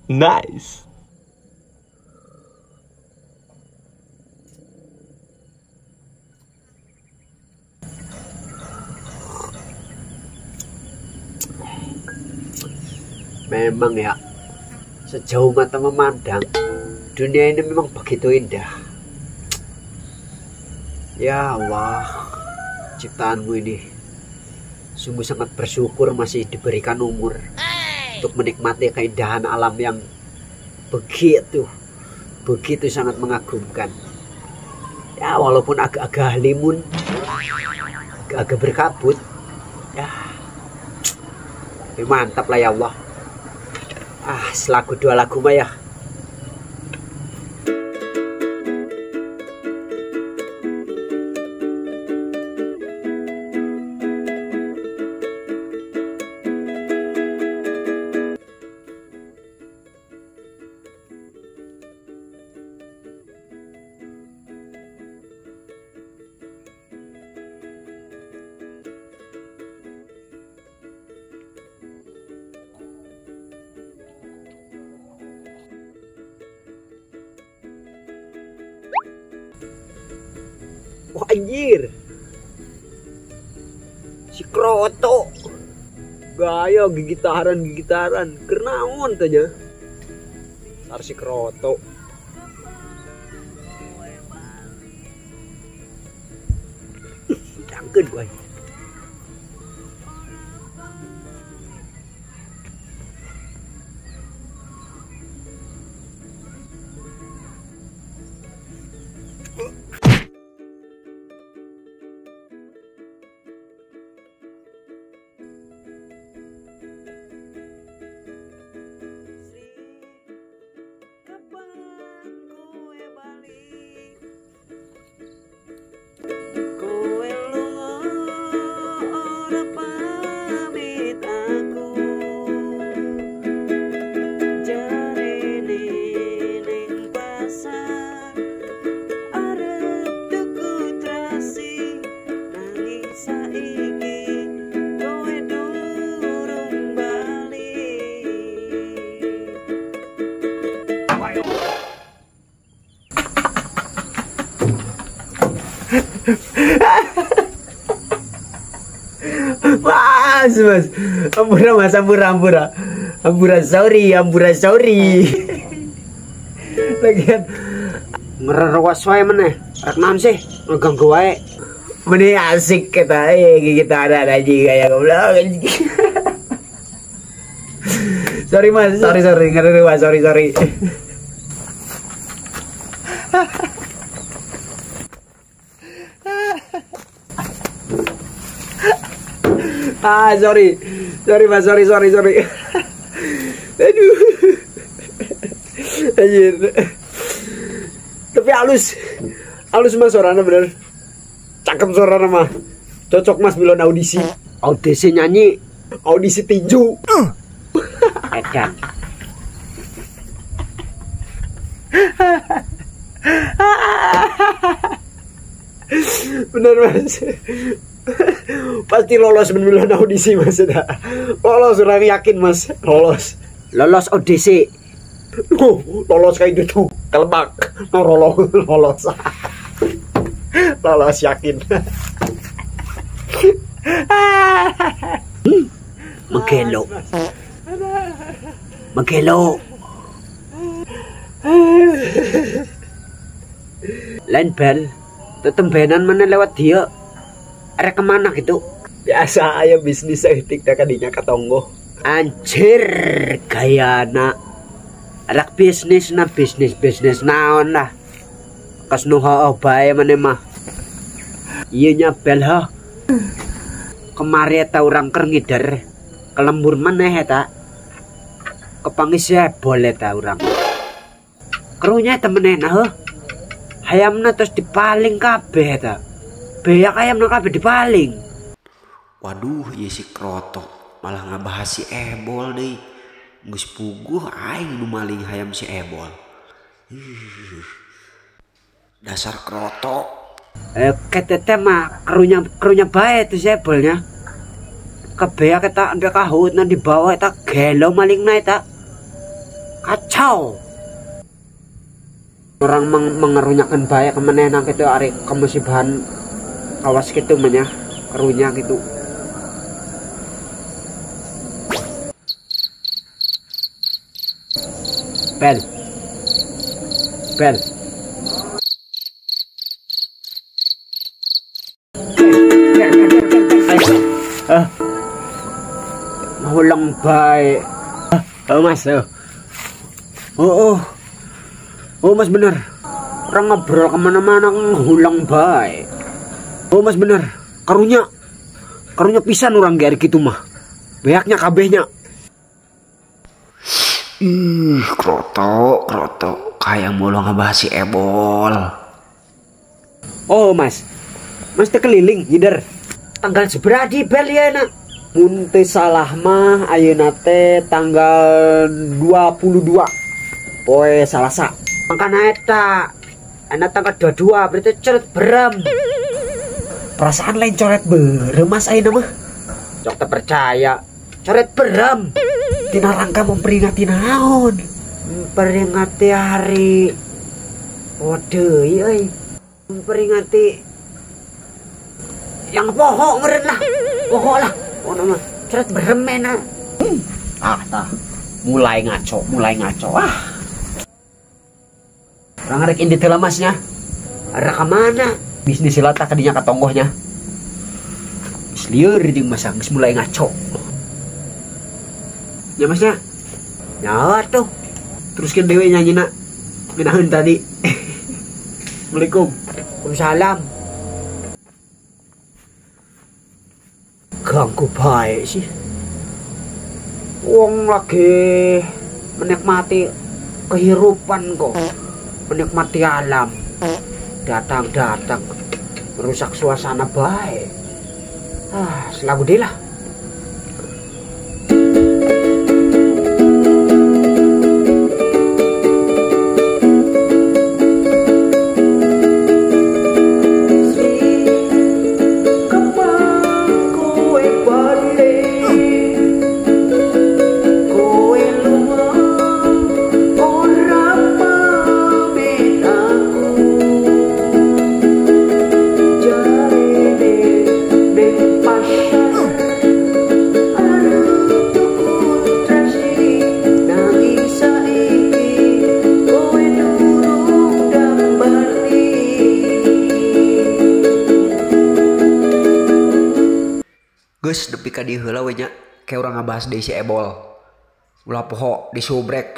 Nice. Memang ya, sejauh mata memandang, dunia ini memang begitu indah. Ya Allah, ciptaanmu ini sungguh sangat bersyukur masih diberikan umur untuk menikmati keindahan alam yang begitu sangat mengagumkan. Ya walaupun agak-agak limun, agak-agak berkabut, ya tapi mantap lah ya Allah. Selaku 2 lagu mah ya. Wah anjir, si Kroto gaya gigitaran kernaon tanya sar si Kroto. Cangkeun gue. Mas, ampura, sorry. Lagian ngerewas wae meneh, rek naon sih, ngeganggu wae. Meni asik kita ada aja kayak goblok. Sorry mas, sorry, ngerewas, sorry. Sorry mas, sorry. Aduh, anjir. Tapi halus mas suaranya bener. Cakep suaranya mah. Cocok mas bilon audisi nyanyi, audisi tinju. Edan. Bener mas. Pasti lolos bener audisi mas. Lolos, orang yakin mas. Lolos audisi. Lolos kayak gitu kelebak. Lolos. Lolos yakin. Magelo. Lain bel tetembenan mana lewat dia. Ada kemana gitu? Biasa aja bisnis etik dah kadinya katonggo. Anjir gayana. Ada bisnis naon lah. Kas nuha bae mana mah. Iya nyabel ha. Kemari eta urang keur ngider. Kelembur maneh eta. Kepangis boleh ta urang. Kerunya temenena heuh. Hayamna terus dipaling kabeh eta. Beyak ayamna kabeh dipaling. Waduh, ieu si Kroto malah ngabahas si Ebol deui. Geus puguh aing nu maling hayam si Ebol. Dasar Kroto. Ketete mah kerunya bae tuh si Ebolnya. Kebeak eta anda kahutna di bawah eta gelo malingna eta. kacau. Orang mengerunyakan baik kemenenan gitu arek kemusibahan awas gitu menya kerunya gitu. Bel. Hulang baik. Mas. Oh mas bener. Orang ngobrol kemana-mana ngulang baik. Oh mas bener. Karunya pisan orang gari gitu mah. Beaknya kabehnya. Kroto. Kayak mulu ngebahas si Ebol. Oh mas teh keliling hider. Tanggal seberadi bel ya nak. Munte salah mah ayeuna teh tanggal 22. Poe Salasa. Makana eta enak tanggal 22 berarti coret berem. Perasaan lain coret berem mas ayeuna mah. Cok teu percaya. Coret berem. Tina rangka memperingati naon? Memperingati hari deui euy. Memperingati yang pohok meureun lah. Pohok lah. Oh nama coret berem mena. Tah. Mulai ngaco. Orang ngarek indi teu masnya. Arah ka mana? Bisnis silata kadinya katonggohnya. Geus lieur jeung masa geus mulai ngaco. Ya masnya. Nyawa tuh. Teruskeun dewe nyanyina. Minaheun tadi. Assalamualaikum. Waalaikumsalam. Ganggu baik sih. Wong lagi menikmati kehidupan kok. Menikmati alam. Datang merusak suasana baik. Selagu deh lah. Geus depi ka dieu heula we nya kayak urang ngabahas deui si Ebol. Ulah poho disubrek.